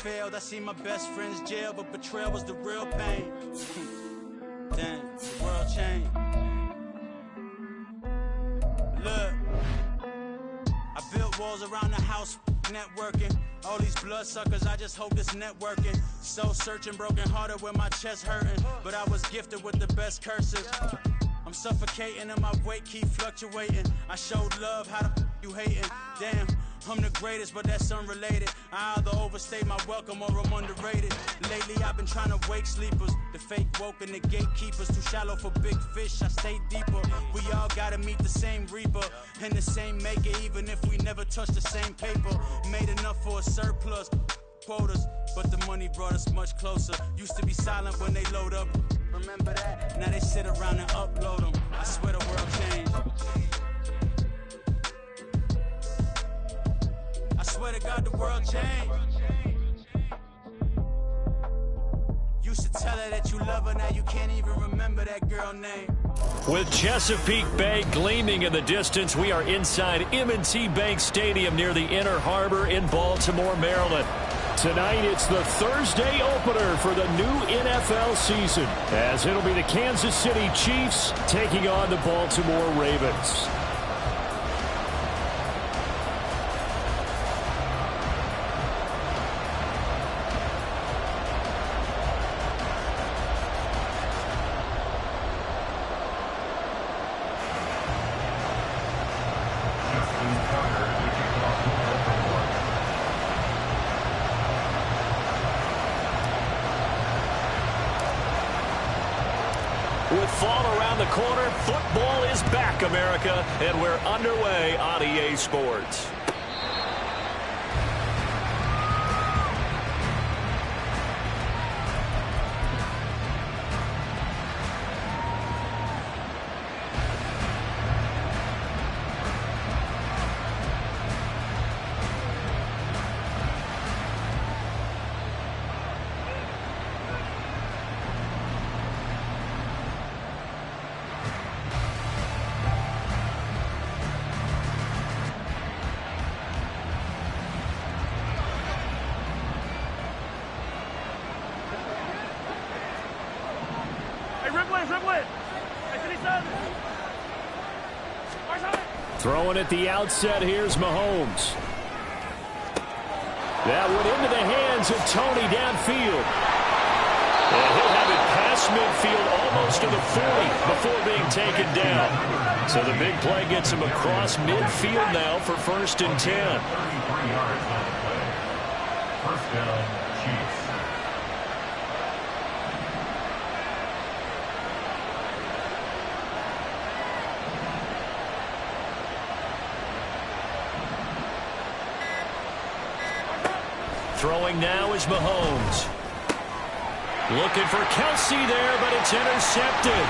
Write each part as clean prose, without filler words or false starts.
failed. I see my best friend's jail, but betrayal was the real pain. Damn, the world changed. Look, I built walls around the house, networking. All these bloodsuckers, I just hope this networking. Soul searching, broken hearted with my chest hurting. But I was gifted with the best curses. I'm suffocating and my weight keep fluctuating. I showed love, how the you hating? Damn, I'm the greatest, but that's unrelated. I either overstay my welcome or I'm underrated. Lately I've been trying to wake sleepers. The fake woke and the gatekeepers. Too shallow for big fish, I stay deeper. We all gotta meet the same reaper and the same maker, even if we never touch the same paper. Made enough for a surplus quotas, but the money brought us much closer. Used to be silent when they load up. Remember that? Now they sit around and upload them. I swear the world changed. I swear to God the world changed. Used to tell her that you love her, now you can't even remember that girl name. With Chesapeake Bay gleaming in the distance, we are inside M&T Bank Stadium near the Inner Harbor in Baltimore, Maryland. Tonight, it's the Thursday opener for the new NFL season, as it'll be the Kansas City Chiefs taking on the Baltimore Ravens. With fall around the corner, football is back, America, and we're underway on EA Sports. Throwing at the outset, here's Mahomes. That went into the hands of Tony downfield. And he'll have it past midfield almost to the 40 before being taken down. So the big play gets him across midfield now for 1st and 10. First down, Chiefs. Throwing now is Mahomes. Looking for Kelsey there, but it's intercepted.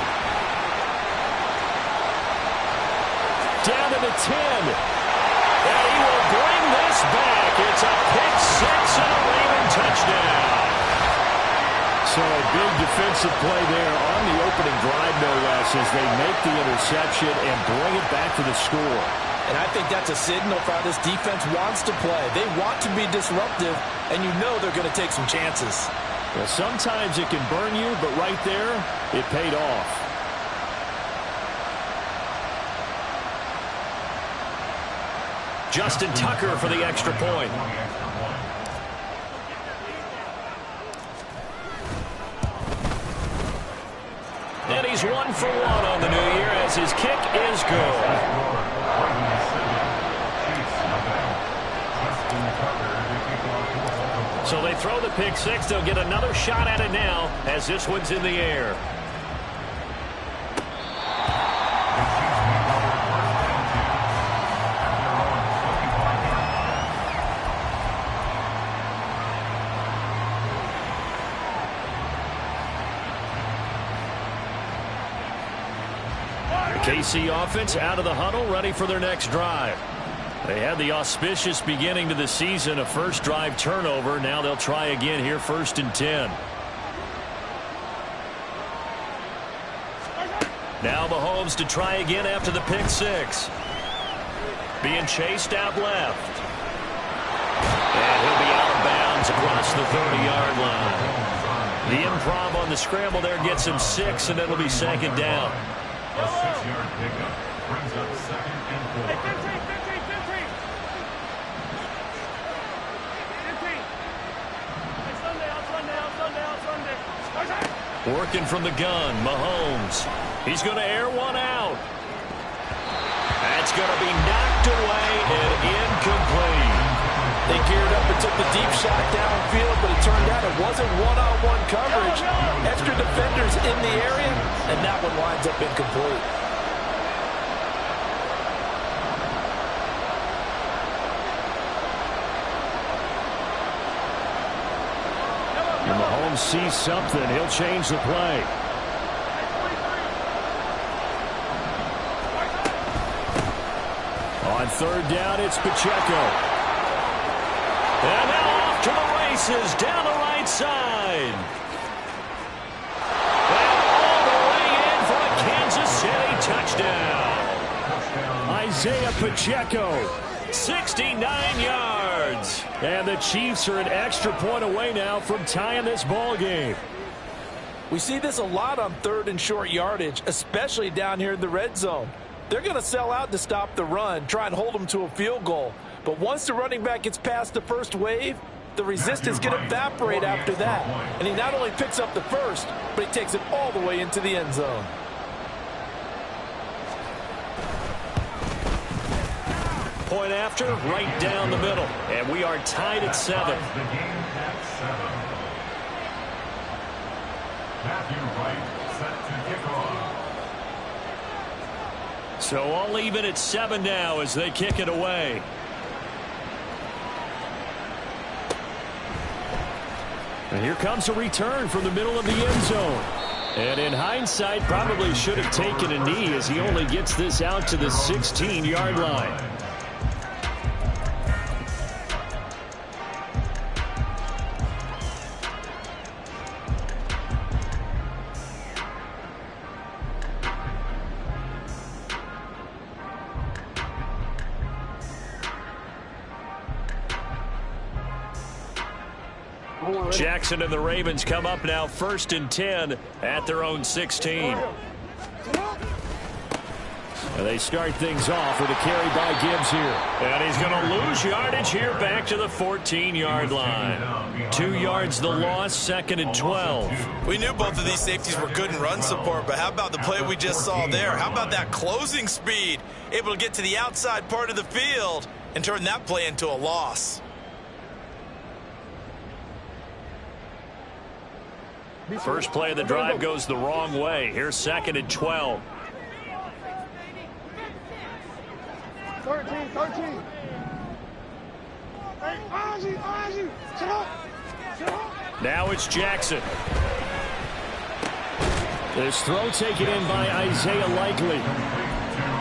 Down to the 10. And he will bring this back. It's a pick six and a Raven touchdown. So a big defensive play there on the opening drive, no less, as they make the interception and bring it back to the score. And I think that's a signal for how this defense wants to play. They want to be disruptive, and you know they're going to take some chances. Well, sometimes it can burn you, but right there, it paid off. Justin Tucker for the extra point. And he's 1 for 1 on the new year as his kick is good. So they throw the pick six. They'll get another shot at it now as this one's in the air. KC offense out of the huddle, ready for their next drive. They had the auspicious beginning to the season, a first drive turnover. Now they'll try again here, 1st and 10. Now Mahomes to try again after the pick six. Being chased out left. And he'll be out of bounds across across the 30-yard line. The improv on the scramble there gets him 6, and it'll be second down. A 6-yard pickup brings up 2nd and 4. Working from the gun, Mahomes. He's going to air one out. That's going to be knocked away and incomplete. They geared up and took the deep shot downfield, but it turned out it wasn't one-on-one coverage. Extra defenders in the area, and that one winds up incomplete. And Mahomes sees something. He'll change the play. On third down, it's Pacheco. And now off to the races down the right side. And all the way in for a Kansas City touchdown. Isaiah Pacheco, 69 yards. And the Chiefs are an extra point away now from tying this ball game. We see this a lot on third and short yardage, especially down here in the red zone. They're going to sell out to stop the run, try and hold them to a field goal. But once the running back gets past the first wave, the resistance can evaporate after that. And he not only picks up the first, but he takes it all the way into the end zone. Point after, right down the middle. And we are tied at 7. The game at 7. Matthew Wright set to kick off. So all even at 7 now as they kick it away. And here comes a return from the middle of the end zone. And in hindsight, probably should have taken a knee as he only gets this out to the 16-yard line. Jackson and the Ravens come up now 1st and 10 at their own 16. And they start things off with a carry by Gibbs here. And he's going to lose yardage here back to the 14-yard line. 2 yards the loss, 2nd and 12. We knew both of these safeties were good in run support, but how about the play we just saw there? How about that closing speed? Able to get to the outside part of the field and turn that play into a loss. First play of the drive goes the wrong way. Here's 2nd and 12. 13. Now it's Jackson. This throw taken in by Isaiah Likely.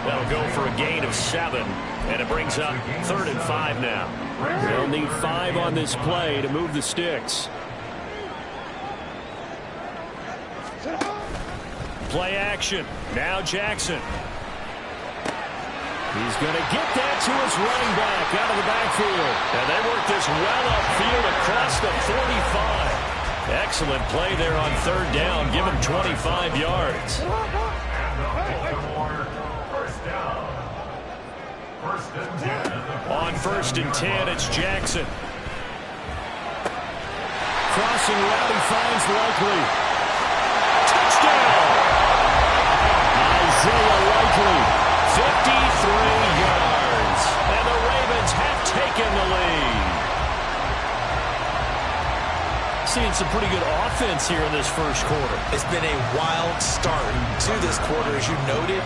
That'll go for a gain of 7. And it brings up 3rd and 5 now. They'll need 5 on this play to move the sticks. Play action. Now Jackson. He's going to get that to his running back out of the backfield. And they work this well upfield across the 45. Excellent play there on 3rd down. Give him 25 yards. On 1st and 10, it's Jackson. Crossing route, he finds Likely. Touchdown! Isaiah Likely, 53 yards. And the Ravens have taken the lead. Seeing some pretty good offense here in this first quarter. It's been a wild start to this quarter, as you noted.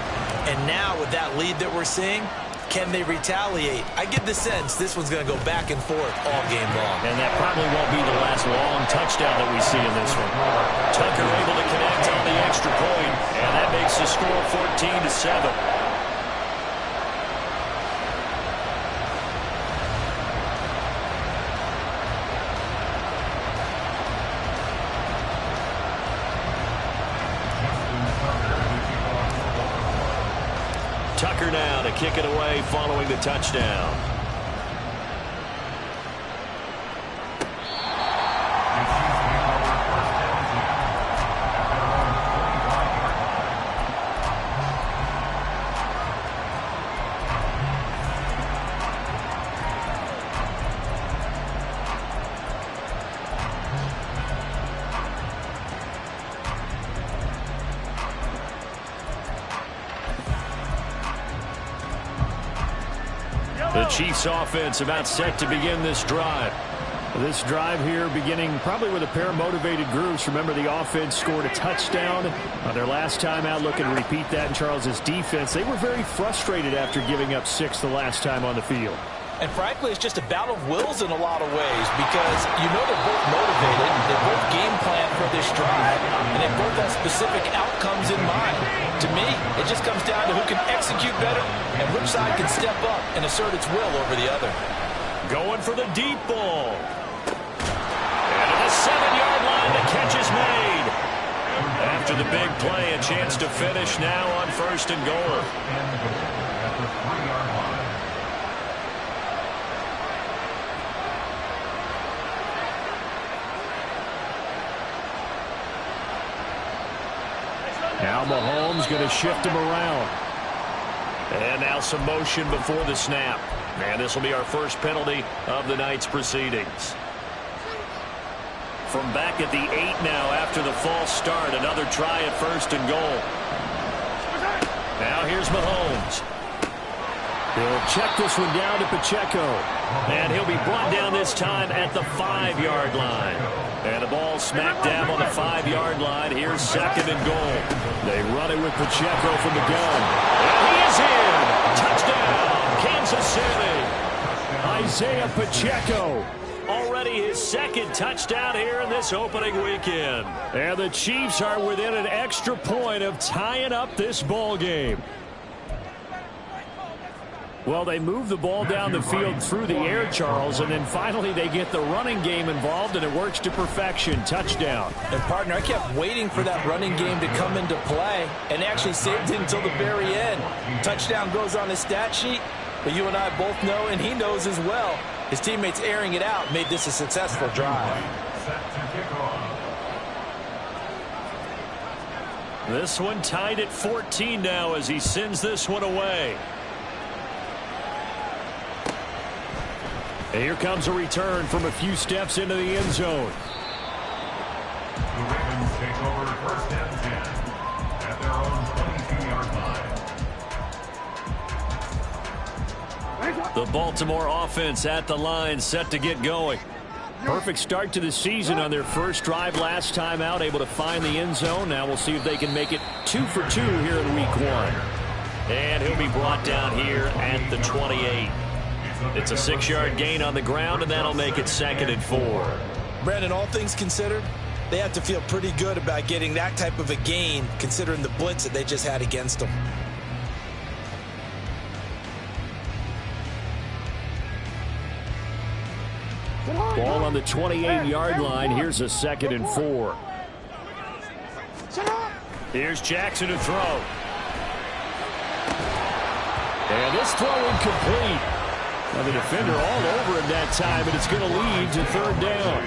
And now with that lead that we're seeing, can they retaliate? I get the sense this one's going to go back and forth all game long. And that probably won't be the last long touchdown that we see in this one. Tucker able to connect on the extra point, and that makes the score 14-7. Tucker now to kick it away following the touchdown. The Chiefs offense about set to begin this drive. This drive here beginning probably with a pair of motivated groups. Remember, the offense scored a touchdown on their last time out, looking to repeat that in Charles's defense. They were very frustrated after giving up 6 the last time on the field. And frankly, it's just a battle of wills in a lot of ways because you know they're both motivated, they both game plan for this drive, and they both have specific outcomes in mind. To me, it just comes down to who can execute better and which side can step up and assert its will over the other. Going for the deep ball. And at the 7-yard line, the catch is made. After the big play, a chance to finish now on 1st and goal. At the 3-yard line. Now Mahomes going to shift him around. And now some motion before the snap. And this will be our first penalty of the night's proceedings. From back at the 8 now after the false start, another try at 1st and goal. Now here's Mahomes. He'll check this one down to Pacheco. And he'll be brought down this time at the 5-yard line. And the ball smack dab on the 5-yard line. Here's 2nd and goal. They run it with Pacheco from the gun. And he is in. Touchdown, Kansas City. Isaiah Pacheco. Already his 2nd touchdown here in this opening weekend. And the Chiefs are within an extra point of tying up this ball game. Well, they move the ball down the field through the air, Charles, and then finally they get the running game involved, and it works to perfection. Touchdown. And, partner, I kept waiting for that running game to come into play and actually saved it until the very end. Touchdown goes on his stat sheet, but you and I both know, and he knows as well, his teammates airing it out made this a successful drive. This one tied at 14 now as he sends this one away. And here comes a return from a few steps into the end zone. The Ravens take over 1st and 10 at their own 22-yard line. The Baltimore offense at the line, set to get going. Perfect start to the season on their first drive last time out, able to find the end zone. Now we'll see if they can make it 2 for 2 here in week 1. And he'll be brought down here at the 28. It's a 6-yard gain on the ground, and that'll make it 2nd and 4. Brandon, all things considered, they have to feel pretty good about getting that type of a gain, considering the blitz that they just had against them. Ball on the 28-yard line. Here's a 2nd and 4. Here's Jackson to throw. And this throw incomplete. Now the defender all over him that time, and it's going to lead to 3rd down.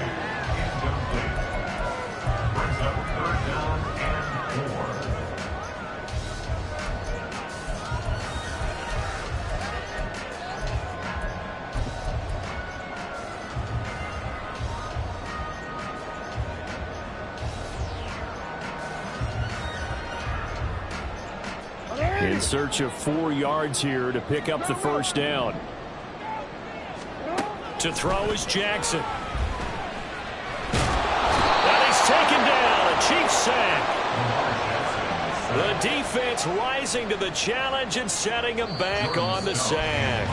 In search of 4 yards here to pick up the 1st down. To throw is Jackson. And he's taken down. A Chiefs sack. The defense rising to the challenge and setting him back on the sack.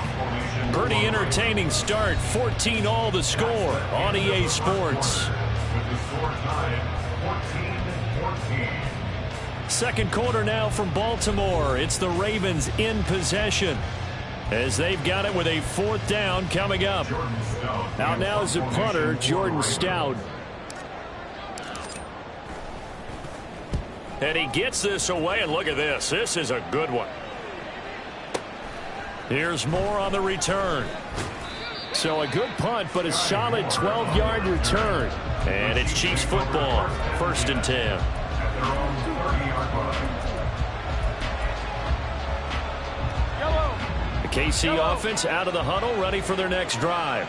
Pretty entertaining start. 14-all the score on EA Sports. With the score tied 14-14. Second quarter now from Baltimore. It's the Ravens in possession, as they've got it with a 4th down coming up. Out now is a punter, Jordan Stout. And he gets this away, and look at this. This is a good one. Here's more on the return. So a good punt, but a solid 12-yard return. And it's Chiefs football, 1st and 10. The KC offense out of the huddle, ready for their next drive.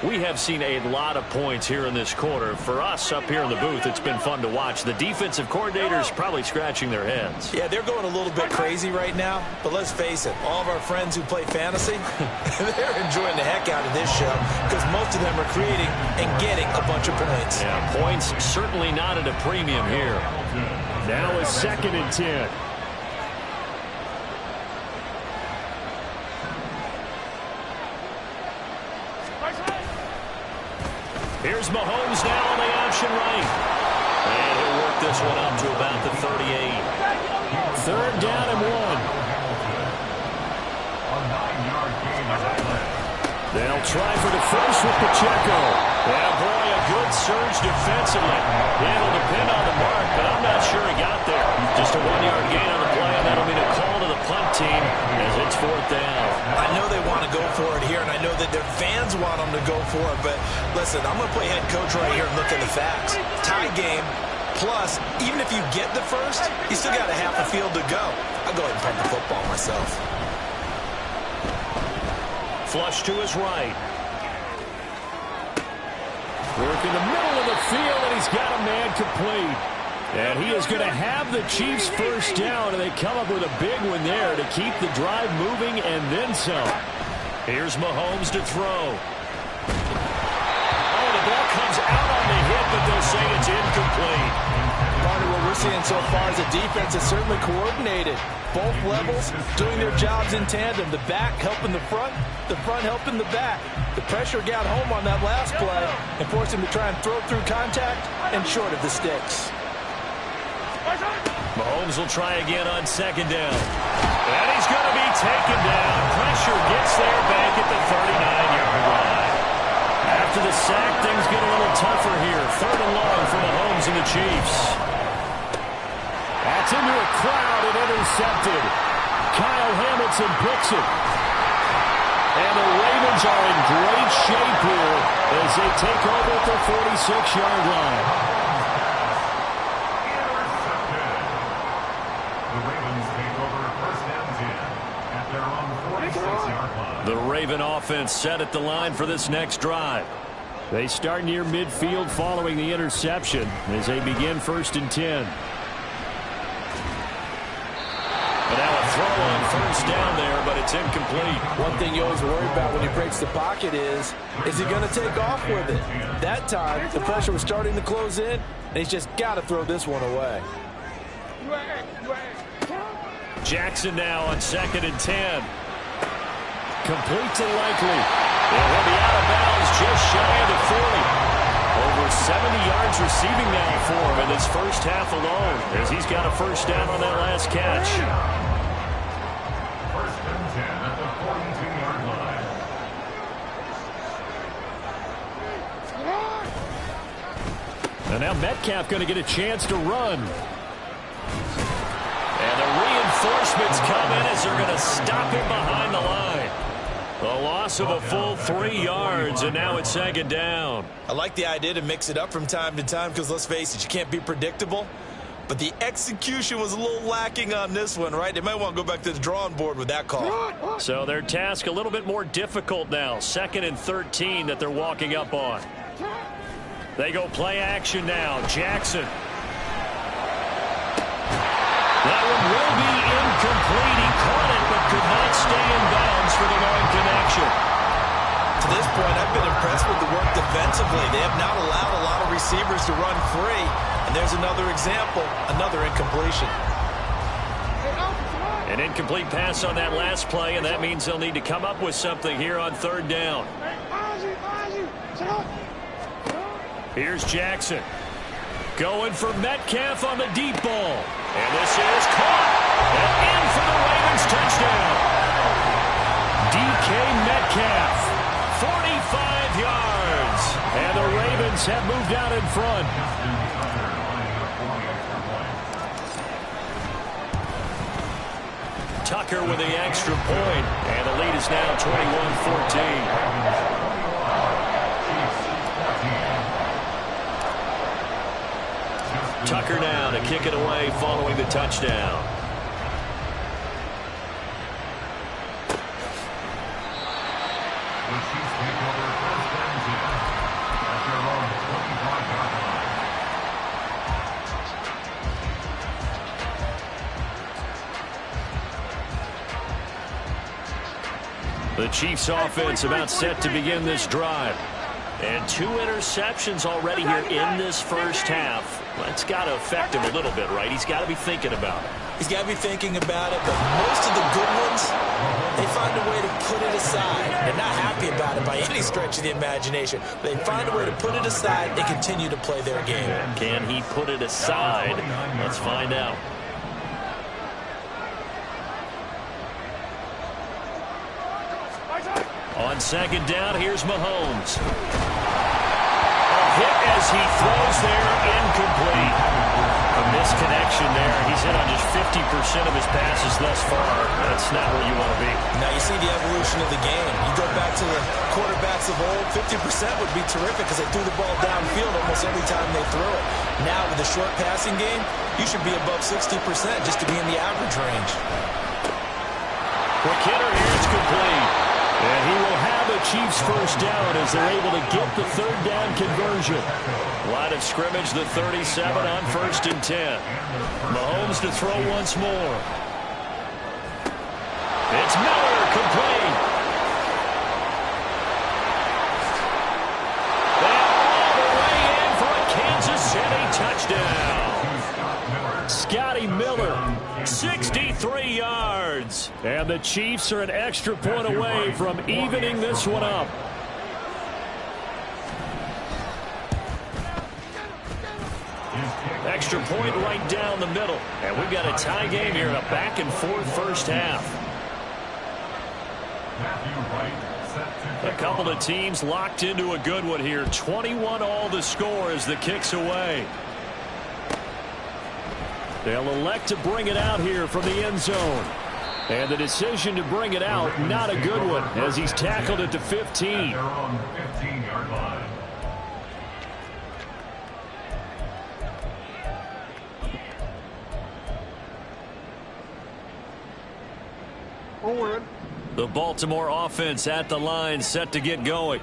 We have seen a lot of points here in this quarter. For us up here in the booth, it's been fun to watch. The defensive coordinators probably scratching their heads. Yeah, they're going a little bit crazy right now, but let's face it, all of our friends who play fantasy, they're enjoying the heck out of this show because most of them are creating and getting a bunch of points. Yeah, points certainly not at a premium here. Now a 2nd and 10. Here's Mahomes now on the option right. And he'll work this one up to about the 38. 3rd down and 1. A 9-yard gain on that play. They'll try for the first with Pacheco. Yeah, boy, a good surge defensively. It'll depend on the mark, but I'm not sure he got there. Just a 1-yard gain on the play, and that'll be a call to the punt team as it's 4th down. I know they want to go for it here, and I know that their fans want them to go for it, but listen, I'm going to play head coach right here and look at the facts. Tie game, plus, even if you get the first, you still got a half a field to go. I'll go ahead and punt the football myself. Flush to his right. Work in the middle of the field, and he's got a man complete. And he is going to have the Chiefs first down, and they come up with a big one there to keep the drive moving and then some. Here's Mahomes to throw. Oh, the ball comes out on the hit, but they'll say it's incomplete. Partner, what we're seeing so far is the defense is certainly coordinated. Both levels doing their jobs in tandem. The back helping the front helping the back. The pressure got home on that last play and forced him to try and throw through contact and short of the sticks. Mahomes will try again on 2nd down. And he's going to be taken down. Pressure gets there back at the 39-yard line. After the sack, things get a little tougher here. 3rd and long for Mahomes and the Chiefs. That's into a crowd and intercepted. Kyle Hamilton picks it. And the Ravens are in great shape here as they take over at the 46-yard line. The Ravens take over 1st and 10 at their own 46-yard line. The Raven offense set at the line for this next drive. They start near midfield following the interception as they begin 1st and 10. But now a throw on 1st down there, but it's incomplete. One thing you always worry about when he breaks the pocket is he going to take off with it? That time, the pressure was starting to close in, and he's just got to throw this one away. Jackson now on 2nd and 10. Complete to Likely. It will be out of bounds just shy of the 40. Over 70 yards receiving now for him in this first half alone as he's got a 1st down on that last catch. 1st and 10 at the 42-yard line. And now Metcalf going to get a chance to run. And the reinforcements come in as they're going to stop him behind the line. A loss of a full 3 yards, and now it's 2nd down. I like the idea to mix it up from time to time because, let's face it, you can't be predictable. But the execution was a little lacking on this one, right? They might want to go back to the drawing board with that call. So their task a little bit more difficult now. 2nd and 13 that they're walking up on. They go play action now. Jackson. That one will be incomplete. He caught it but could not stay in bounds for the long connection. To this point, I've been impressed with the work defensively. They have not allowed a lot of receivers to run free. And there's another example, another incompletion. An incomplete pass on that last play, and that means they'll need to come up with something here on 3rd down. Here's Jackson. Going for Metcalf on the deep ball. And this is caught. And in for the Ravens touchdown. DK Metcalf. 45 yards. And the Ravens have moved out in front. Tucker with the extra point. And the lead is now 21-14. Tucker now to kick it away following the touchdown. The Chiefs take over 1st and 10 The Chiefs offense about set to begin this drive. And 2 interceptions already here in this first half. That's got to affect him a little bit, right? He's got to be thinking about it. He's got to be thinking about it, but most of the good ones, they find a way to put it aside. They're not happy about it by any stretch of the imagination. They find a way to put it aside and continue to play their game. Can he put it aside? Let's find out. On second down, here's Mahomes. A hit as he throws there, incomplete. A misconnection there. He's hit on just 50% of his passes thus far. That's not where you want to be. Now you see the evolution of the game. You go back to the quarterbacks of old, 50% would be terrific because they threw the ball downfield almost every time they throw it. Now with the short passing game, you should be above 60% just to be in the average range. Quick hitter, here it's complete. And he will have a Chiefs first down as they're able to get the third down conversion. Line of scrimmage, the 37 on 1st and 10. Mahomes to throw once more. It's Miller, complete. And all the way in for a Kansas City touchdown. Scotty Miller, 63 yards. And the Chiefs are an extra point away from evening this one up. Extra point right down the middle. And we've got a tie game here in a back-and-forth first half. A couple of teams locked into a good one here. 21 all the score as the kick's away. They'll elect to bring it out here from the end zone. And the decision to bring it out, not a good one, as he's tackled at the 15. They're on the 15-yard line. The Baltimore offense at the line, set to get going.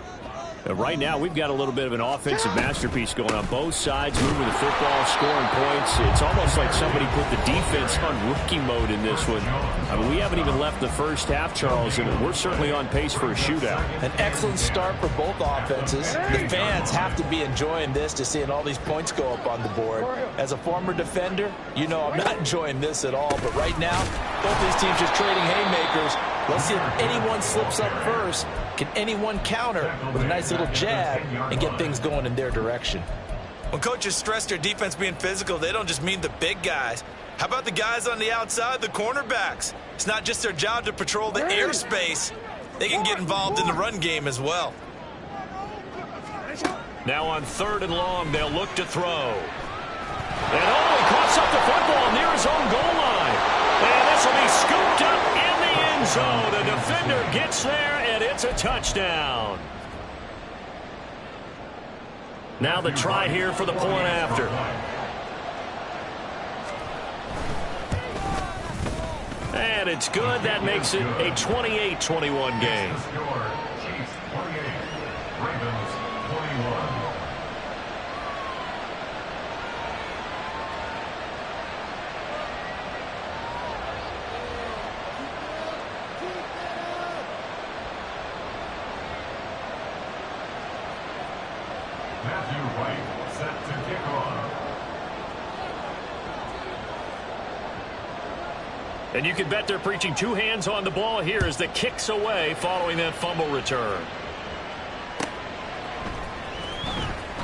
Right now, we've got a little bit of an offensive masterpiece going on both sides, moving the football, scoring points. It's almost like somebody put the defense on rookie mode in this one. I mean, we haven't even left the first half, Charles, and we're certainly on pace for a shootout. An excellent start for both offenses. The fans have to be enjoying this, to seeing all these points go up on the board. As a former defender, you know I'm not enjoying this at all. But right now, both these teams just trading haymakers. Let's see if anyone slips up first. Can anyone counter with a nice little jab and get things going in their direction? When coaches stress their defense being physical, they don't just mean the big guys. How about the guys on the outside, the cornerbacks? It's not just their job to patrol the airspace. They can get involved in the run game as well. Now on 3rd and long, they'll look to throw. And he coughs up the football near his own goal line. And this will be scooped up in the end zone. The defender gets there, and it's a touchdown. Now the try here for the point after. And it's good. That makes it a 28-21 game. Chiefs 28, Ravens 21. Set to kick off. And you can bet they're preaching 2 hands on the ball here as the kick's away following that fumble return.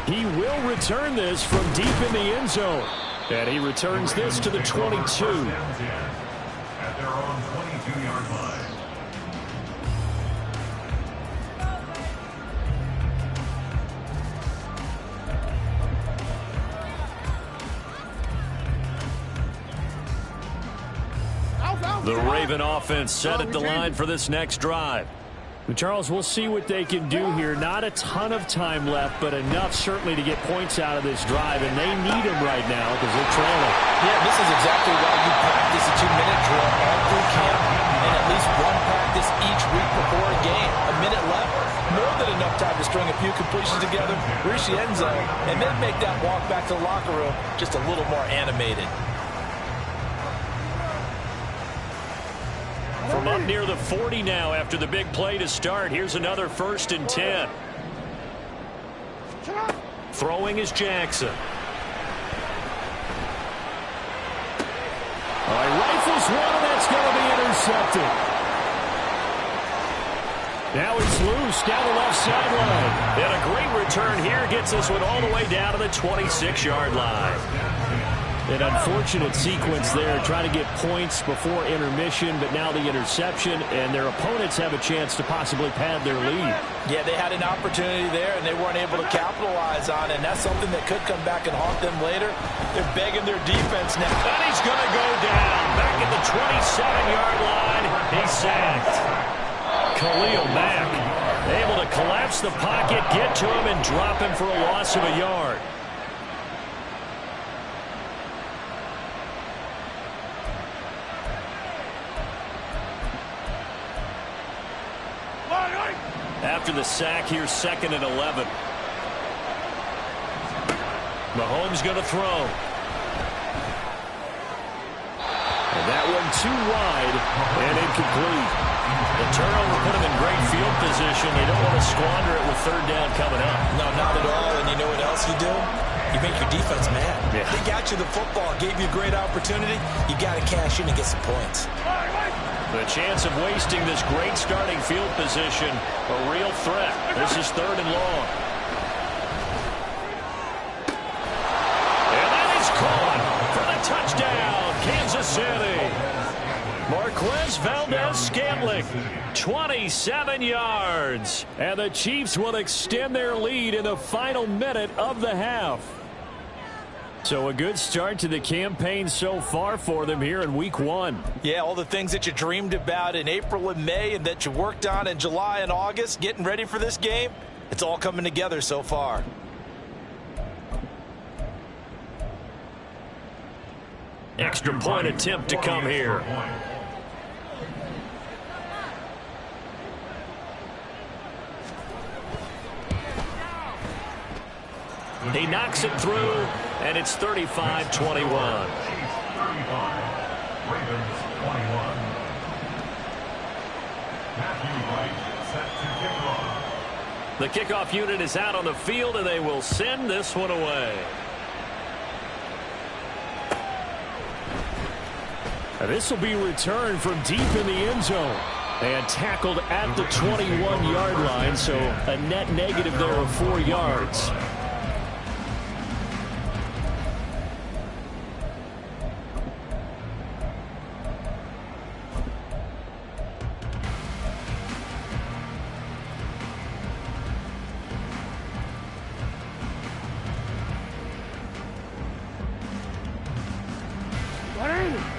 He will return this from deep in the end zone. And he returns this to the 22. At their own 22-yard line. The Raven offense set at the line for this next drive. Charles, we'll see what they can do here. Not a ton of time left, but enough certainly to get points out of this drive, and they need them right now because they're trailing. Yeah, this is exactly why you practice a 2-minute drill all through camp and at least one practice each week before a game. A minute left, more than enough time to string a few completions together, reach the end zone, and then make that walk back to the locker room just a little more animated. From up near the 40 now after the big play to start. Here's another 1st and 10. Throwing is Jackson. All right, rifles one, and that's going to be intercepted. Now he's loose down the left sideline. And a great return here gets this one all the way down to the 26-yard line. An unfortunate sequence there, trying to get points before intermission, but now the interception, and their opponents have a chance to possibly pad their lead. Yeah, they had an opportunity there, and they weren't able to capitalize on it, and that's something that could come back and haunt them later. They're begging their defense now. And he's going to go down back at the 27-yard line. He's sacked. Khalil Mack able to collapse the pocket, get to him, and drop him for a loss of a yard. After the sack, here's 2nd and 11. Mahomes going to throw. And that one too wide and incomplete. The turnover put him in great field position. They don't want to squander it with 3rd down coming up. No, not at all. And you know what else you do? You make your defense mad. Yeah. They got you the football, gave you a great opportunity. You got to cash in and get some points. The chance of wasting this great starting field position, a real threat. This is 3rd and long. And that is caught for the touchdown, Kansas City. Marquez Valdez-Scantling, 27 yards. And the Chiefs will extend their lead in the final minute of the half. So a good start to the campaign so far for them here in week 1. Yeah, all the things that you dreamed about in April and May and that you worked on in July and August, getting ready for this game, it's all coming together so far. Extra point attempt to come here. He knocks it through, and it's 35-21. Ravens 21. Matthew Wright set to kick off. The kickoff unit is out on the field, and they will send this one away. This will be returned from deep in the end zone and tackled at the 21-yard line, so a net negative there of 4 yards.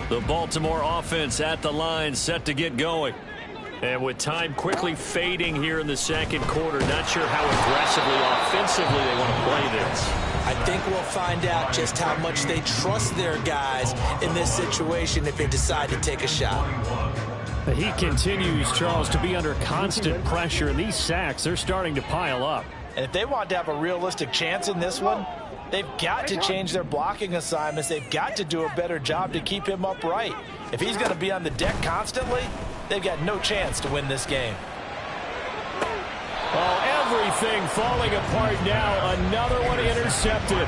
The Baltimore offense at the line, set to get going. And with time quickly fading here in the 2nd quarter, not sure how aggressively, offensively they want to play this. I think we'll find out just how much they trust their guys in this situation if they decide to take a shot. He continues, Charles, to be under constant pressure, and these sacks, they're starting to pile up. And if they want to have a realistic chance in this one, they've got to change their blocking assignments. They've got to do a better job to keep him upright. If he's going to be on the deck constantly, they've got no chance to win this game. Oh, everything falling apart now. Another one intercepted.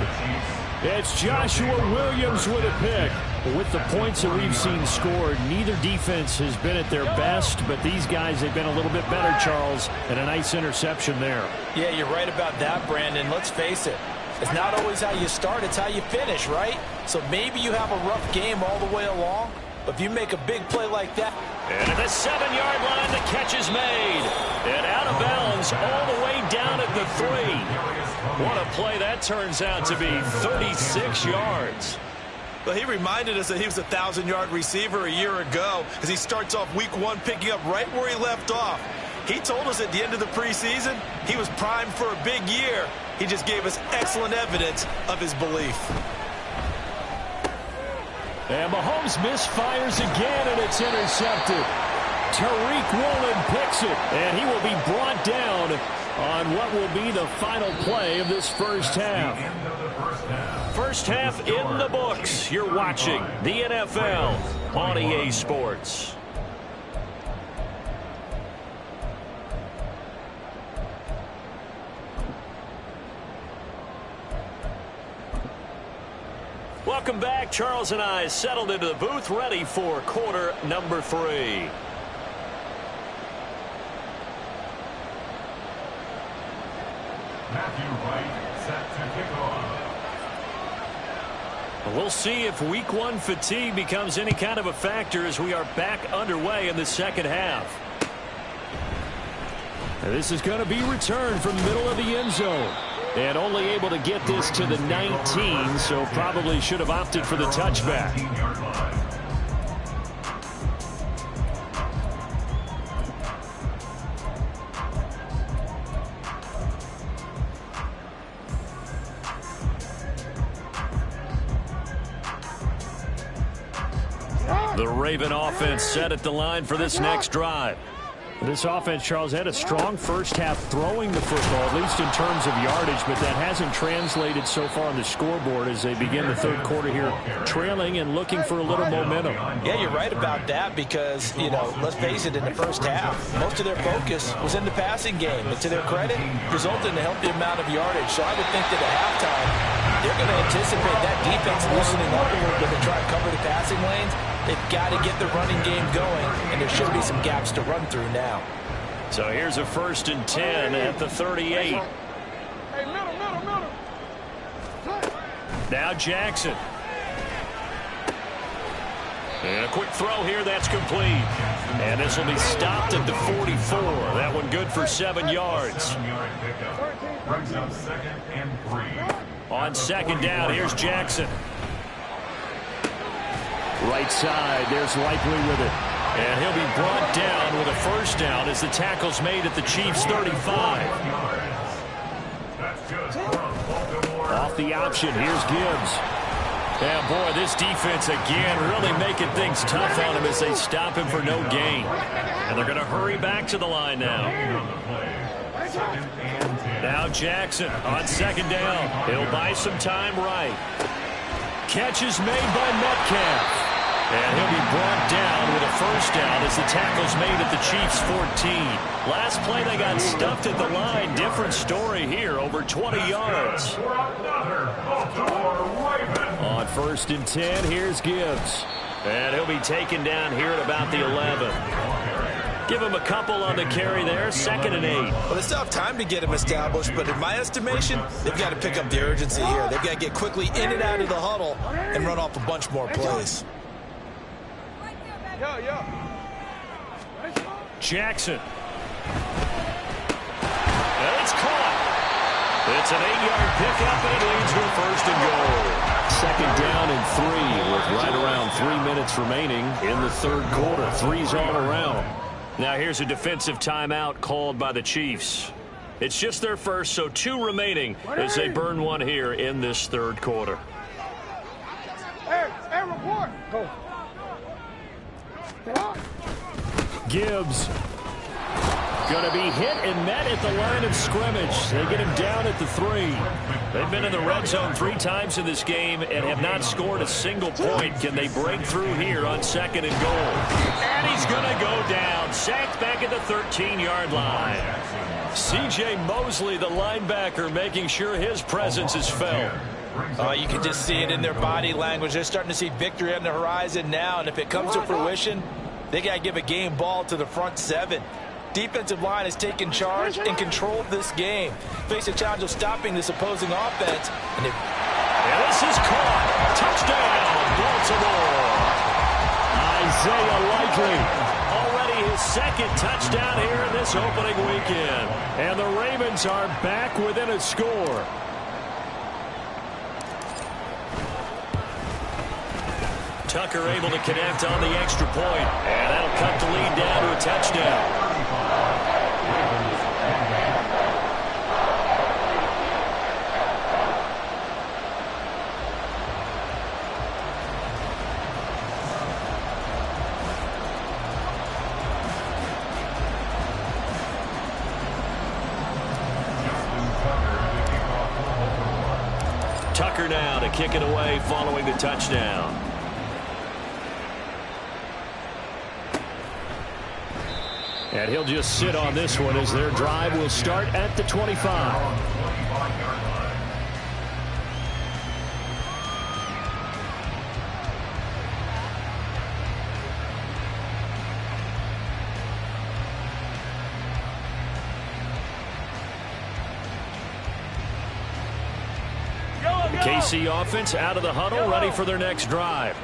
It's Joshua Williams with a pick. With the points that we've seen scored, neither defense has been at their best, but these guys have been a little bit better, Charles, and a nice interception there. Yeah, you're right about that, Brandon. Let's face it. It's not always how you start, it's how you finish, right? So maybe you have a rough game all the way along, but if you make a big play like that. And at the 7-yard line, the catch is made. And out of bounds all the way down at the 3. What a play that turns out to be, 36 yards. Well, he reminded us that he was a 1,000-yard receiver a year ago as he starts off week 1 picking up right where he left off. He told us at the end of the preseason he was primed for a big year. He just gave us excellent evidence of his belief. And Mahomes misfires again, and it's intercepted. Tariq Woolen picks it, and he will be brought down on what will be the final play of this first half. First half in the books. You're watching the NFL on EA Sports. Welcome back. Charles and I settled into the booth, ready for quarter number 3. Matthew Wright set to kick off. We'll see if week 1 fatigue becomes any kind of a factor as we are back underway in the second half. And this is going to be returned from the middle of the end zone. And only able to get this to the 19, so probably should have opted for the touchback. The Raven offense set at the line for this next drive. This offense, Charles, had a strong first half throwing the football, at least in terms of yardage, but that hasn't translated so far on the scoreboard as they begin the third quarter here, trailing and looking for a little momentum. Yeah, you're right about that because, you know, let's face it, in the first half, most of their focus was in the passing game. But to their credit, resulted in a healthy amount of yardage. So I would think that at halftime, they're going to anticipate that defense loosening up a little bit to try to cover the passing lanes. They've got to get the running game going, and there should be some gaps to run through now. So here's a 1st and 10 at the 38. Hey, middle. Now Jackson. And a quick throw here, that's complete. And this will be stopped at the 44. That one good for 7 yards. 7-yard pickup. Brings up 2nd and 3. On 2nd down, here's Jackson. Right side, there's Likely with it. And he'll be brought down with a 1st down as the tackle's made at the Chiefs' 35. That's good from Baltimore. Off the option, here's Gibbs. Yeah, boy, this defense again really making things tough on him as they stop him for no gain. And they're going to hurry back to the line now. Now Jackson on 2nd down. He'll buy some time right. Catch is made by Metcalf. And he'll be brought down with a 1st down as the tackle's made at the Chiefs' 14. Last play, they got stuffed at the line. Different story here, over 20 yards. On 1st and 10, here's Gibbs. And he'll be taken down here at about the 11. Give him a couple on the carry there, 2nd and 8. Well, they still have time to get him established, but in my estimation, they've got to pick up the urgency here. They've got to get quickly in and out of the huddle and run off a bunch more plays. Jackson. And it's caught. It's an 8-yard pickup, and it leads to a 1st and goal. 2nd down and 3 with right around 3 minutes remaining in the third quarter. 3's all around. Now here's a defensive timeout called by the Chiefs. It's just their first, so 2 remaining as they burn one here in this third quarter. Hey, report. Go. Gibbs going to be hit and met at the line of scrimmage. They get him down at the 3. They've been in the red zone 3 times in this game and have not scored a single point. Can they break through here on 2nd and goal? And he's going to go down. Sacked back at the 13-yard line. C.J. Mosley, the linebacker, making sure his presence is felt. You can just see it in their body language. They're starting to see victory on the horizon now, and if it comes to fruition, they got to give a game ball to the front 7. Defensive line has taken charge and controlled this game. Face a challenge of stopping this opposing offense. And this is caught. Touchdown, Baltimore. Isaiah Likely. Already his 2nd touchdown here in this opening weekend. And the Ravens are back within a score. Tucker able to connect on the extra point, and that'll cut the lead down to a touchdown. Tucker now to kick it away following the touchdown. And he'll just sit on this one as their drive will start at the 25. The KC offense out of the huddle, ready for their next drive.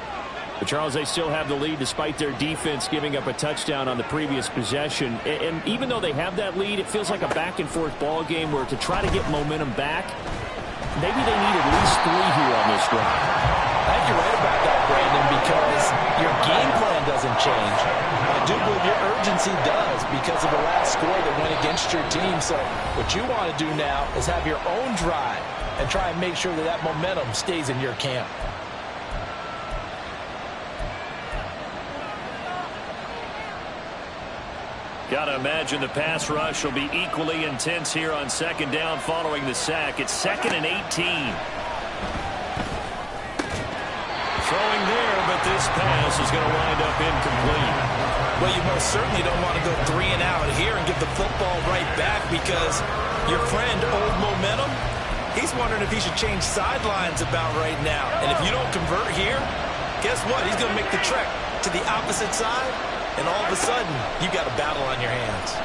But Charles, they still have the lead despite their defense giving up a touchdown on the previous possession. And even though they have that lead, it feels like a back-and-forth ball game where to try to get momentum back, maybe they need at least 3 here on this drive. I think you're right about that, Brandon, because your game plan doesn't change. I do believe your urgency does because of the last score that went against your team. So what you want to do now is have your own drive and try and make sure that that momentum stays in your camp. Got to imagine the pass rush will be equally intense here on second down following the sack. It's 2nd and 18. Throwing there, but this pass is going to wind up incomplete. Well, you most certainly don't want to go 3 and out here and give the football right back because your friend, Old Momentum, he's wondering if he should change sidelines about right now. And if you don't convert here, guess what? He's going to make the trek to the opposite side, and all of a sudden, you got a battle on your hands.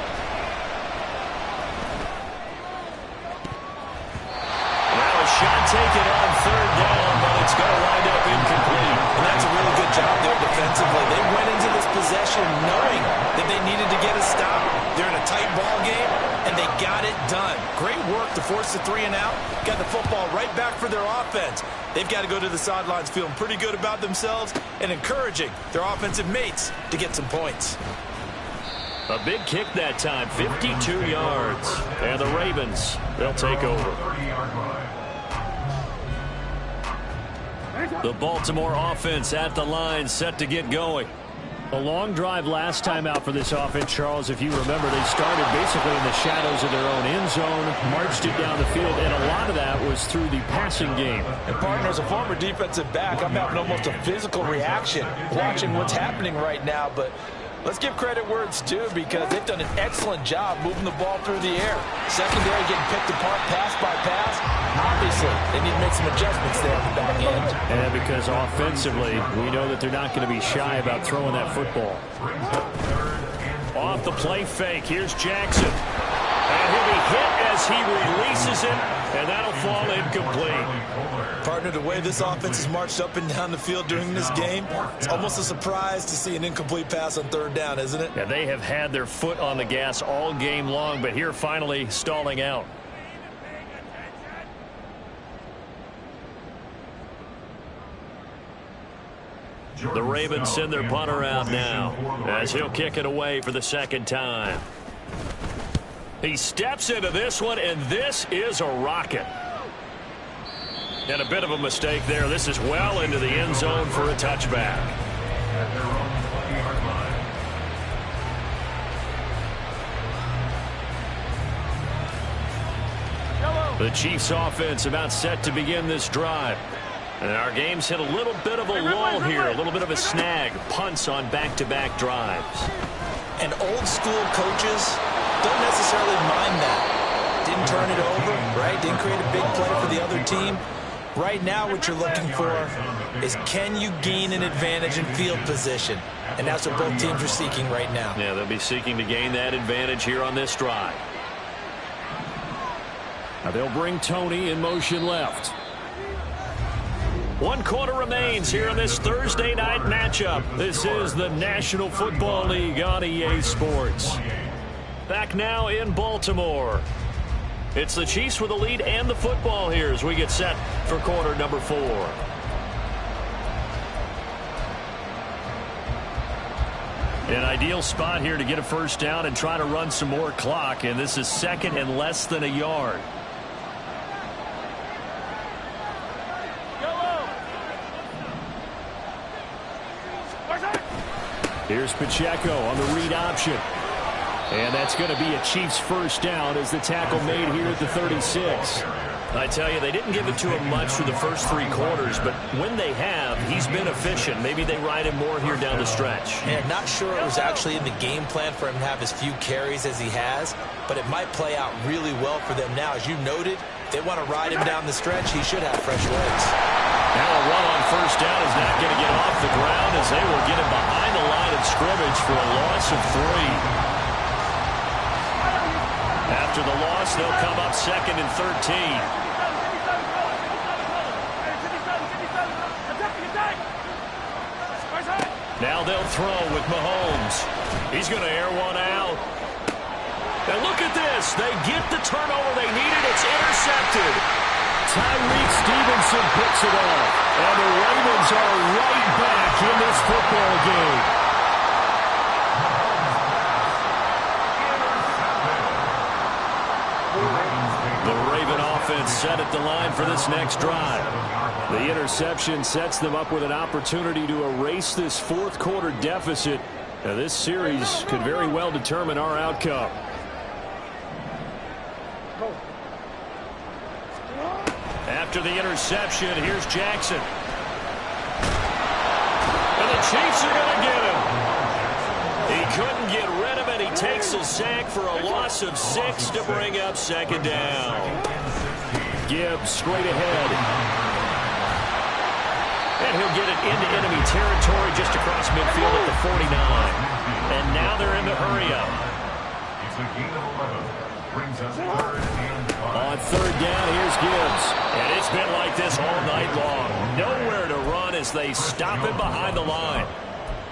Now a shot taken on 3rd down, but it's going to wind up incomplete. And that's a really good job there defensively. They went into this possession knowing that they needed to get a stop. They're in a tight ball game, and they got it done. Great work to force the 3 and out. Got the football right back for their offense. They've got to go to the sidelines feeling pretty good about themselves and encouraging their offensive mates to get some points. A big kick that time, 52 yards. And the Ravens, they'll take over. The Baltimore offense at the line, set to get going. A long drive last time out for this offense, Charles. If you remember, they started basically in the shadows of their own end zone, marched it down the field, and a lot of that was through the passing game. And partner, as a former defensive back, I'm having almost a physical reaction watching what's happening right now. But let's give credit where it's due because they've done an excellent job moving the ball through the air. Secondary getting picked apart pass by pass. Obviously, they need to make some adjustments there on the back end. And because offensively, we know that they're not going to be shy about throwing that football. Off the play fake, here's Jackson. And he'll be hit as he releases it, and that'll fall incomplete. Partner, the way this offense has marched up and down the field during this game, it's almost a surprise to see an incomplete pass on 3rd down, isn't it? Yeah, they have had their foot on the gas all game long, but here finally stalling out. The Ravens send their punter out now as he'll kick it away for the 2nd time. He steps into this one, and this is a rocket. And a bit of a mistake there. This is well into the end zone for a touchback. The Chiefs offense about set to begin this drive. And our game's hit a little bit of a lull here, a little bit of a snag. Punts on back-to-back drives. And old school coaches don't necessarily mind that. Didn't turn it over, right? Didn't create a big play for the other team. Right now what you're looking for is can you gain an advantage in field position? And that's what both teams are seeking right now. Yeah, they'll be seeking to gain that advantage here on this drive. Now they'll bring Tony in motion left. 1 quarter remains here in this Thursday night matchup. This is the National Football League on EA Sports. Back now in Baltimore. It's the Chiefs with the lead and the football here as we get set for quarter number 4. An ideal spot here to get a first down and try to run some more clock, and this is 2nd and less than a yard. Here's Pacheco on the read option. And that's going to be a Chiefs first down as the tackle made here at the 36. I tell you, they didn't give it to him much through the first 3 quarters, but when they have, he's been efficient. Maybe they ride him more here down the stretch. Yeah, not sure it was actually in the game plan for him to have as few carries as he has, but it might play out really well for them now. As you noted, if they want to ride him down the stretch, he should have fresh legs. Now a run on first down is not going to get off the ground as they will get him behind the line of scrimmage for a loss of 3. After the loss, they'll come up 2nd and 13. Now they'll throw with Mahomes. He's going to air one out. And look at this. They get the turnover they needed. It's intercepted. Tyreek Stevenson picks it off. And the Ravens are right back in this football game. The Raven offense set at the line for this next drive. The interception sets them up with an opportunity to erase this fourth quarter deficit. Now, this series could very well determine our outcome. After the interception, here's Jackson. And the Chiefs are going to get him. He couldn't get rid of it. He takes a sack for a loss of 6 to bring up second down. Gibbs straight ahead. And he'll get it into enemy territory just across midfield at the 49. And now they're in the hurry-up. It's a gain of 11. Brings us third and 5. On third down, here's Gibbs. And it's been like this all night long. Nowhere to run as they stop him behind the line.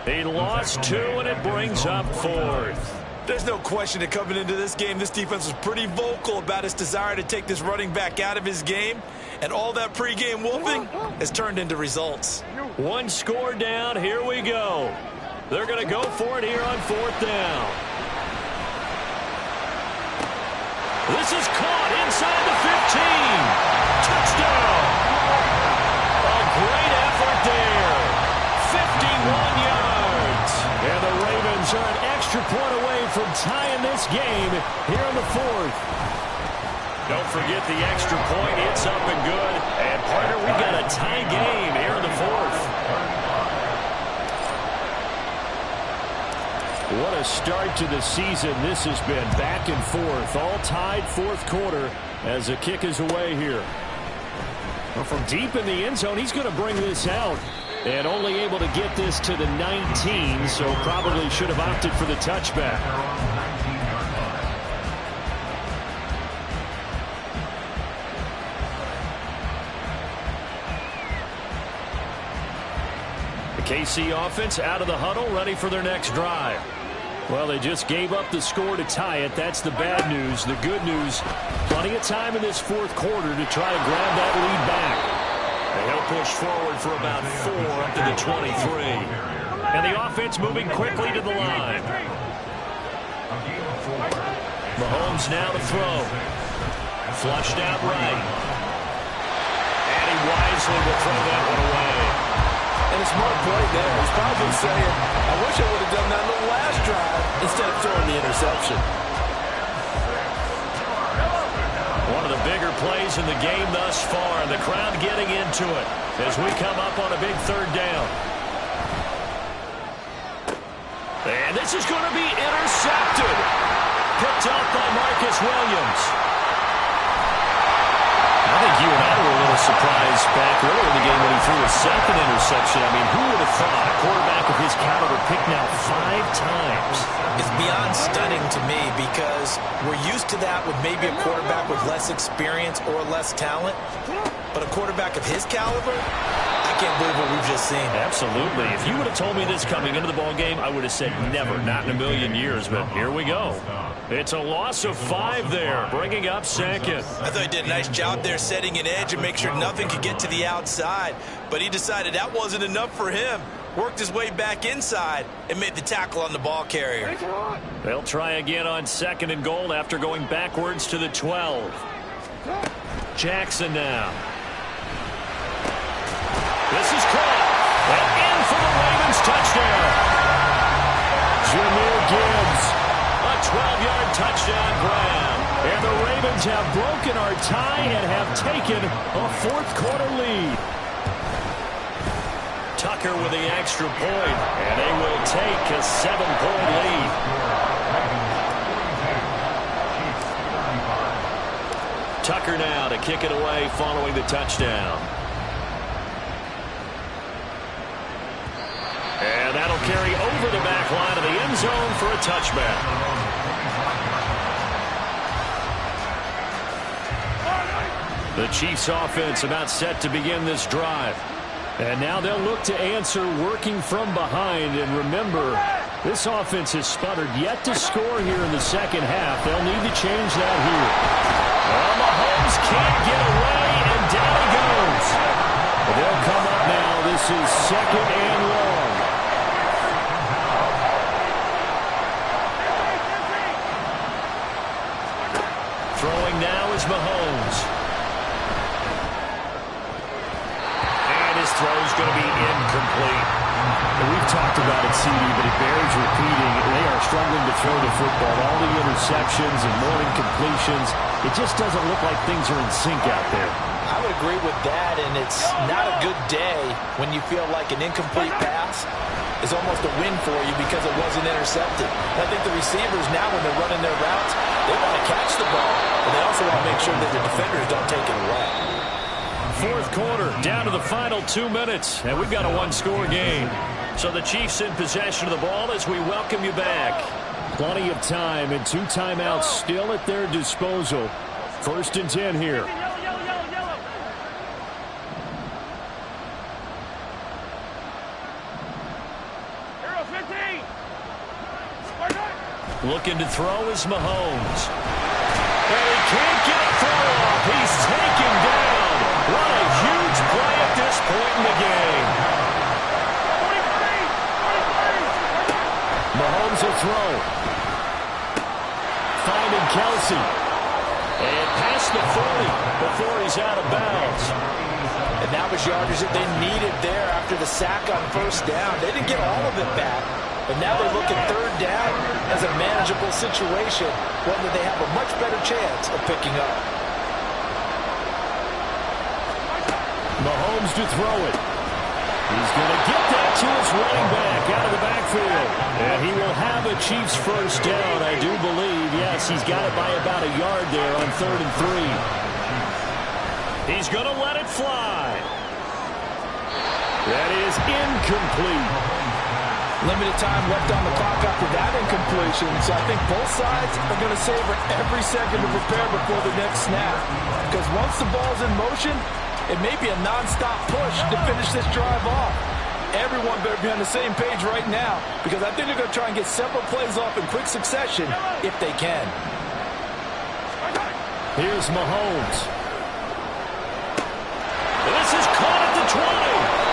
He lost 2, and it brings up fourth. There's no question that coming into this game, this defense was pretty vocal about its desire to take this running back out of his game. And all that pregame wolfing has turned into results. One score down. Here we go. They're going to go for it here on fourth down. This is caught inside the 15. Touchdown. A great effort there. 51 yards. And the Ravens are an extra point away from tying this game here in the fourth. Don't forget the extra point. It's up and good. And, partner, we've got a tie game here in the fourth. What a start to the season this has been. Back and forth. All tied fourth quarter as the kick is away here. Well, from deep in the end zone, he's going to bring this out. And only able to get this to the 19, so probably should have opted for the touchback. The KC offense out of the huddle, ready for their next drive. Well, they just gave up the score to tie it. That's the bad news. The good news, plenty of time in this fourth quarter to try to grab that lead back. They'll push forward for about 4 up to the 23. And the offense moving quickly to the line. Mahomes now to throw. Flushed out right. And he wisely will throw that one away. And a smart play there. He's probably saying, I wish I would have done that on the last drive instead of throwing the interception. One of the bigger plays in the game thus far. The crowd getting into it as we come up on a big third down. And this is going to be intercepted. Picked up by Marcus Williams. I think you and I were a little surprised back earlier in the game when he threw a second interception. I mean, who would have thought a quarterback of his caliber picked now 5 times? It's beyond stunning to me because we're used to that with maybe a quarterback with less experience or less talent. But a quarterback of his caliber, I can't believe what we've just seen. Absolutely. If you would have told me this coming into the ball game, I would have said never, not in a million years. But here we go. It's a loss of 5 there, bringing up second. I thought he did a nice job there setting an edge and make sure nothing could get to the outside. But he decided that wasn't enough for him. Worked his way back inside and made the tackle on the ball carrier. They'll try again on second and goal after going backwards to the 12. Jackson now. This is caught. And in for the Ravens touchdown. Jahmyr Gibbs. A 12-yard touchdown grab. And the Ravens have broken our tie and have taken a fourth quarter lead. Tucker with the extra point, and they will take a 7-point lead. Tucker now to kick it away following the touchdown. And that'll carry over the back line of the end zone for a touchback. The Chiefs offense about set to begin this drive. And now they'll look to answer working from behind. And remember, this offense has sputtered yet to score here in the second half. They'll need to change that here. Well, Mahomes can't get away, and down he goes. But they'll come up now. This is 2nd and long. Throwing now is Mahomes. And his throw's going to be incomplete. We've talked about it, CD, but it bears repeating. They are struggling to throw the football. All the interceptions and more incompletions. It just doesn't look like things are in sync out there. I would agree with that, and it's not a good day when you feel like an incomplete pass is almost a win for you because it wasn't intercepted. I think the receivers now, when they're running their routes, they want to catch the ball, but they also want to make sure that the defenders don't take it away. Fourth quarter, down to the final 2 minutes, and we've got a one-score game. So the Chiefs in possession of the ball as we welcome you back. Plenty of time and 2 timeouts still at their disposal. 1st and 10 here. Looking to throw is Mahomes. And he can't get a throw off. He's taken down. What a huge play at this point in the game. Mahomes will throw. Finding Kelsey. And past the 40 before he's out of bounds. And that was yardage that they needed there after the sack on 1st down. They didn't get all of it back. But now they look at 3rd down as a manageable situation, one that they have a much better chance of picking up. Mahomes to throw it. He's going to get that to his running back out of the backfield. And he will have a Chiefs 1st down, I do believe. Yes, he's got it by about a yard there on 3rd and 3. He's going to let it fly. That is incomplete. Limited time left on the clock after that incompletion, so I think both sides are going to savor every second to prepare before the next snap. Because once the ball's in motion, it may be a non-stop push to finish this drive off. Everyone better be on the same page right now, because I think they're going to try and get several plays off in quick succession if they can. Here's Mahomes. This is caught at the 20.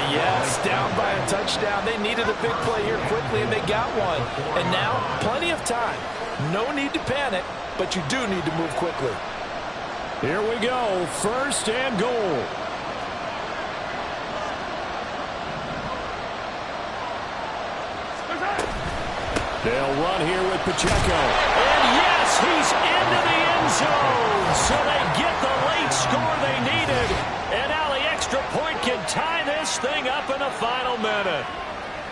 Yes, down by a touchdown. They needed a big play here quickly, and they got one. And now, plenty of time. No need to panic, but you do need to move quickly. Here we go. 1st and goal. They'll run here with Pacheco. And yes, he's into the end zone. So they get the late score they needed. And now the extra point can tie this thing up in the final minute.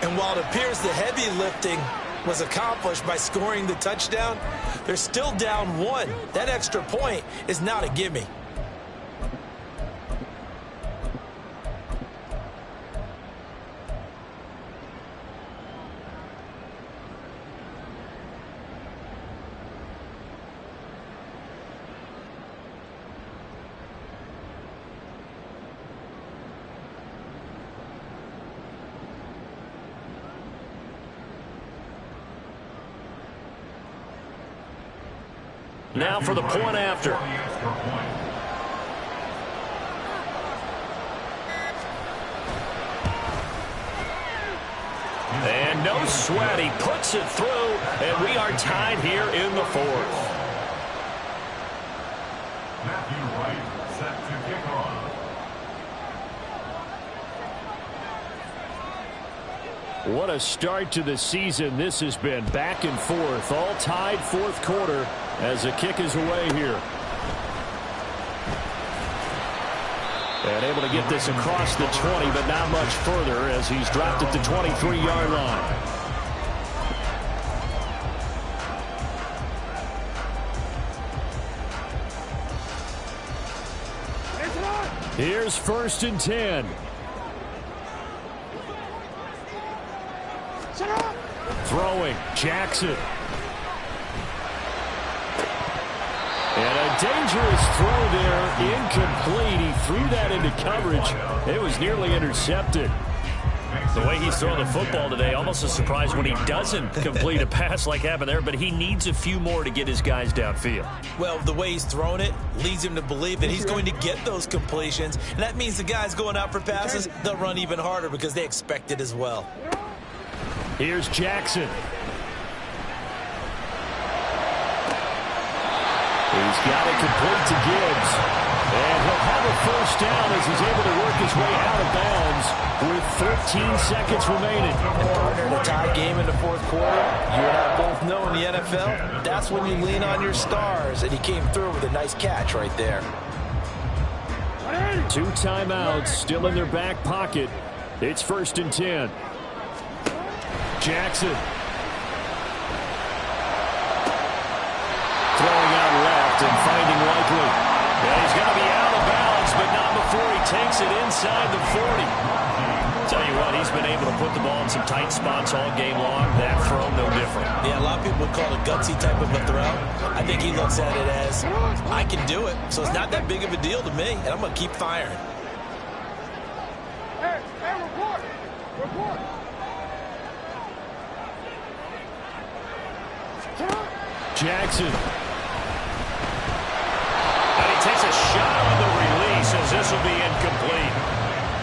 And while it appears the heavy lifting was accomplished by scoring the touchdown, they're still down 1. That extra point is not a gimme. Now for the point after. And no sweat. He puts it through, and we are tied here in the 4th. Matthew Wright set to kick off. What a start to the season this has been. Back and forth, all tied 4th quarter as the kick is away here. And able to get this across the 20, but not much further as he's dropped at the 23-yard line. Here's 1st and 10. Throwing, Jackson. And a dangerous throw there, incomplete. He threw that into coverage. It was nearly intercepted. The way he's throwing the football today, almost a surprise when he doesn't complete a pass like happened there, but he needs a few more to get his guys downfield. Well, the way he's thrown it leads him to believe that he's going to get those completions, and that means the guys going out for passes, they'll run even harder because they expect it as well. Here's Jackson. He's got it complete to Gibbs. And he'll have a first down as he's able to work his way out of bounds with 13 seconds remaining. And partner, in a tie game in the fourth quarter, you and I both know in the NFL, that's when you lean on your stars, and he came through with a nice catch right there. 2 timeouts still in their back pocket. It's 1st and 10. Jackson. Throwing out left and finding Likely. Yeah, he's going to be out of bounds, but not before he takes it inside the 40. Tell you what, he's been able to put the ball in some tight spots all game long. That throw, no different. Yeah, a lot of people would call it a gutsy type of a throw. I think he looks at it as, I can do it, so it's not that big of a deal to me, and I'm going to keep firing. Hey, report. Report. Jackson. And he takes a shot on the release as this will be incomplete.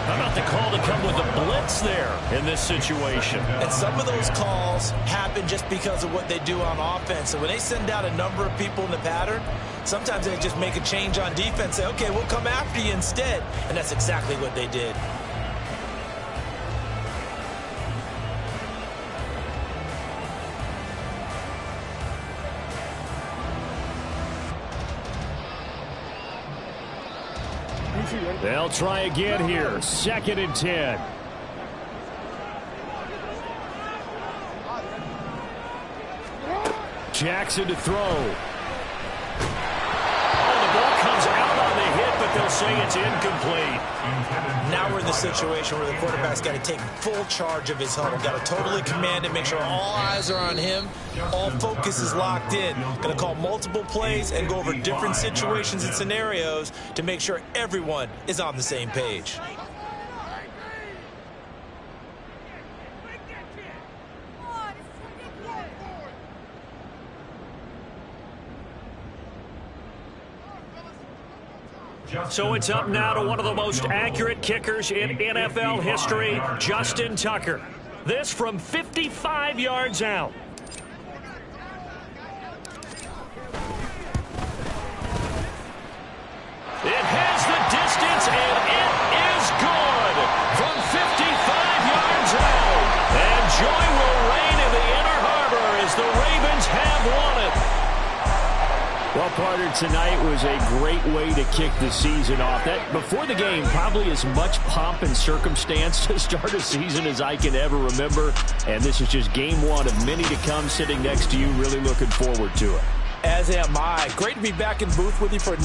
How about the call to come with a blitz there in this situation? And some of those calls happen just because of what they do on offense. So when they send out a number of people in the pattern, sometimes they just make a change on defense, say, okay, we'll come after you instead. And that's exactly what they did. They'll try again here. 2nd and 10. Jackson to throw. Oh, the ball comes out on the hit, but they'll say it's incomplete. Now we're in the situation where the quarterback's got to take full charge of his huddle. Got to totally command it, make sure all eyes are on him. All focus is locked in. Going to call multiple plays and go over different situations and scenarios to make sure everyone is on the same page. So it's up now to one of the most accurate kickers in NFL history, Justin Tucker. This from 55 yards out. It has the distance, and it is good from 55 yards out. And joy will reign in the Inner Harbor as the Ravens have won it. Well, partner, tonight was a great way to kick the season off. That before the game, probably as much pomp and circumstance to start a season as I can ever remember. And this is just game 1 of many to come. Sitting next to you, really looking forward to it. As am I. Great to be back in booth with you for